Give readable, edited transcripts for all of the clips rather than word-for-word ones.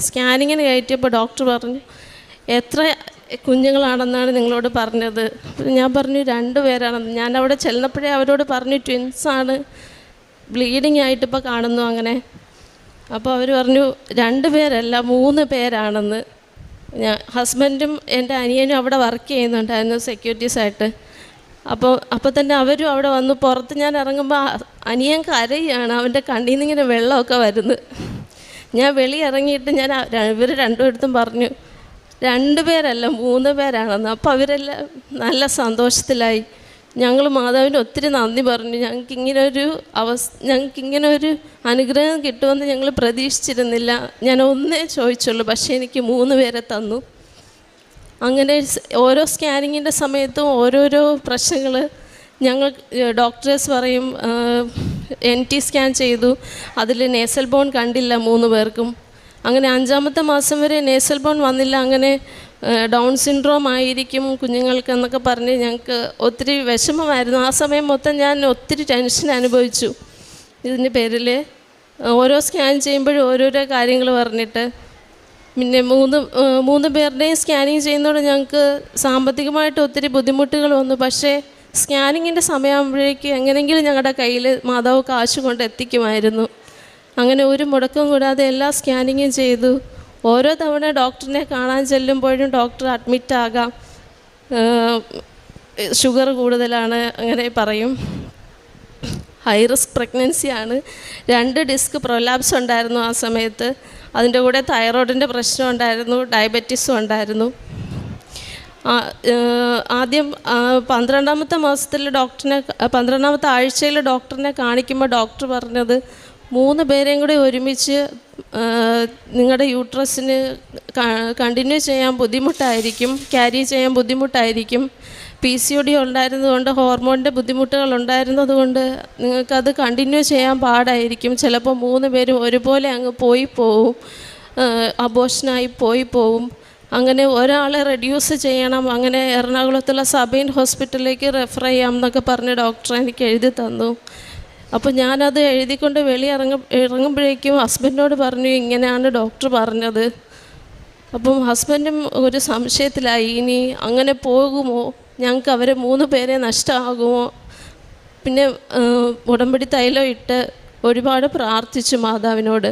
സ്കാനിങ്ങിന് കയറ്റിയപ്പോൾ doctor പറഞ്ഞു, എത്ര കുഞ്ഞുങ്ങളാണെന്നാണ് നിങ്ങളോട് പറഞ്ഞത്? ഞാൻ പറഞ്ഞു 2 പേരാണെന്ന്. ഞാൻ അവിടെ ചെന്നപ്പോഴേ അവരോട് പറഞ്ഞു ട്വിൻസാണ്, ബ്ലീഡിങ് ആയിട്ടിപ്പോൾ കാണുന്നു അങ്ങനെ. അപ്പോൾ അവർ പറഞ്ഞു 2 പേരല്ല 3 പേരാണെന്ന്. ഹസ്ബൻഡും എൻ്റെ അനിയനും അവിടെ വർക്ക് ചെയ്യുന്നുണ്ടായിരുന്നു സെക്യൂരിറ്റീസായിട്ട്. അപ്പോൾ തന്നെ അവരും അവിടെ വന്നു. പുറത്ത് ഞാൻ ഇറങ്ങുമ്പോൾ അനിയൻ കരയാണ്, അവൻ്റെ കണ്ണിൽ നിന്നിങ്ങനെ വെള്ളമൊക്കെ വരുന്നു. ഞാൻ വെളിയിറങ്ങിയിട്ട് ഇവർ 2 പേർക്കും പറഞ്ഞു 2 പേരല്ല 3 പേരാണെന്ന്. അപ്പോൾ അവരെല്ലാം നല്ല സന്തോഷത്തിലായി. ഞങ്ങൾ മാതാവിന് ഒത്തിരി നന്ദി പറഞ്ഞു. ഞങ്ങൾക്കിങ്ങനെ ഒരു അനുഗ്രഹം കിട്ടുമെന്ന് ഞങ്ങൾ പ്രതീക്ഷിച്ചിരുന്നില്ല. ഞാൻ ഒന്നേ ചോദിച്ചുള്ളൂ, പക്ഷേ എനിക്ക് 3 പേരെ തന്നു. അങ്ങനെ ഓരോ സ്കാനിങ്ങിൻ്റെ സമയത്തും ഓരോരോ പ്രശ്നങ്ങൾ ഞങ്ങൾ ഡോക്ടേഴ്സ് പറയും. NT സ്കാൻ ചെയ്തു, അതിൽ നേസൽ ബോൺ കണ്ടില്ല 3 പേർക്കും. അങ്ങനെ 5ാമത്തെ മാസം വരെ നേസൽ ബോൺ വന്നില്ല. അങ്ങനെ ഡൗൺ സിൻഡ്രോം ആയിരിക്കും കുഞ്ഞുങ്ങൾക്ക് എന്നൊക്കെ പറഞ്ഞ് ഞങ്ങൾക്ക് ഒത്തിരി വിഷമമായിരുന്നു. ആ സമയം മൊത്തം ഞാൻ ഒത്തിരി ടെൻഷൻ അനുഭവിച്ചു ഇതിൻ്റെ പേരിൽ. ഓരോ സ്കാൻ ചെയ്യുമ്പോഴും ഓരോരോ കാര്യങ്ങൾ പറഞ്ഞിട്ട്. പിന്നെ 3 പേരുടെയും സ്കാനിങ് ചെയ്യുന്നതോടെ ഞങ്ങൾക്ക് സാമ്പത്തികമായിട്ട് ഒത്തിരി ബുദ്ധിമുട്ടുകൾ വന്നു. പക്ഷേ സ്കാനിങ്ങിൻ്റെ സമയമാകുമ്പോഴേക്ക് എങ്ങനെയെങ്കിലും ഞങ്ങളുടെ കയ്യിൽ മാതാവ് കാശ് കൊണ്ട് എത്തിക്കുമായിരുന്നു. അങ്ങനെ ഒരു മുടക്കം കൂടാതെ എല്ലാ സ്കാനിങ്ങും ചെയ്തു. ഓരോ തവണ ഡോക്ടറിനെ കാണാൻ ചെല്ലുമ്പോഴും ഡോക്ടർ അഡ്മിറ്റ് ആകാം, ഷുഗർ കൂടുതലാണ് അങ്ങനെ പറയും. ഹൈ റിസ്ക് പ്രഗ്നൻസിയാണ്. 2 ഡിസ്ക് പ്രൊലാപ്സ് ഉണ്ടായിരുന്നു ആ സമയത്ത്. അതിൻ്റെ കൂടെ തൈറോയിഡിൻ്റെ പ്രശ്നം ഉണ്ടായിരുന്നു, ഡയബറ്റീസും ഉണ്ടായിരുന്നു. ആദ്യം 12ാമത്തെ മാസത്തിൽ 12ാമത്തെ ആഴ്ചയിൽ ഡോക്ടറിനെ കാണിക്കുമ്പോൾ ഡോക്ടർ പറഞ്ഞത് 3 പേരെയും കൂടി ഒരുമിച്ച് നിങ്ങളുടെ യൂട്രസിന് കണ്ടിന്യൂ ചെയ്യാൻ ബുദ്ധിമുട്ടായിരിക്കും, ക്യാരി ചെയ്യാൻ ബുദ്ധിമുട്ടായിരിക്കും. PCOD ഉണ്ടായിരുന്നതുകൊണ്ട് ഹോർമോണിൻ്റെ ബുദ്ധിമുട്ടുകൾ ഉണ്ടായിരുന്നതുകൊണ്ട് നിങ്ങൾക്കത് കണ്ടിന്യൂ ചെയ്യാൻ പാടായിരിക്കും. ചിലപ്പോൾ 3 പേരും ഒരുപോലെ അങ്ങ് പോവും, അബോഷനായി പോവും. അങ്ങനെ ഒരാളെ റെഡ്യൂസ് ചെയ്യണം. അങ്ങനെ എറണാകുളത്തുള്ള സബൈൻ ഹോസ്പിറ്റലിലേക്ക് റെഫർ ചെയ്യാം എന്നൊക്കെ പറഞ്ഞ് ഡോക്ടർ എനിക്ക് എഴുതി തന്നു. അപ്പോൾ ഞാനത് എഴുതിക്കൊണ്ട് ഇറങ്ങുമ്പോഴേക്കും ഹസ്ബൻഡിനോട് പറഞ്ഞു, ഇങ്ങനെയാണ് ഡോക്ടർ പറഞ്ഞത്. അപ്പം ഹസ്ബൻഡും ഒരു സംശയത്തിലായി, ഇനി അങ്ങനെ പോകുമോ, ഞങ്ങൾക്ക് അവരെ 3 പേരെ നഷ്ടമാകുമോ. പിന്നെ ഉടമ്പടി തൈലം ഇട്ട് ഒരുപാട് പ്രാർത്ഥിച്ചു മാതാവിനോട്.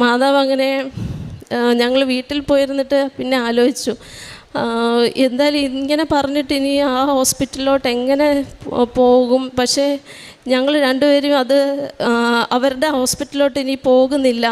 മാതാവ് അങ്ങനെ ഞങ്ങൾ വീട്ടിൽ പോയിരുന്നിട്ട് പിന്നെ ആലോചിച്ചു, എന്തായാലും ഇങ്ങനെ പറഞ്ഞിട്ട് ഇനി ആ ഹോസ്പിറ്റലിലോട്ട് എങ്ങനെ പോകും. പക്ഷേ ഞങ്ങൾ 2 പേരും അവരുടെ ഹോസ്പിറ്റലിലോട്ട് ഇനി പോകുന്നില്ല.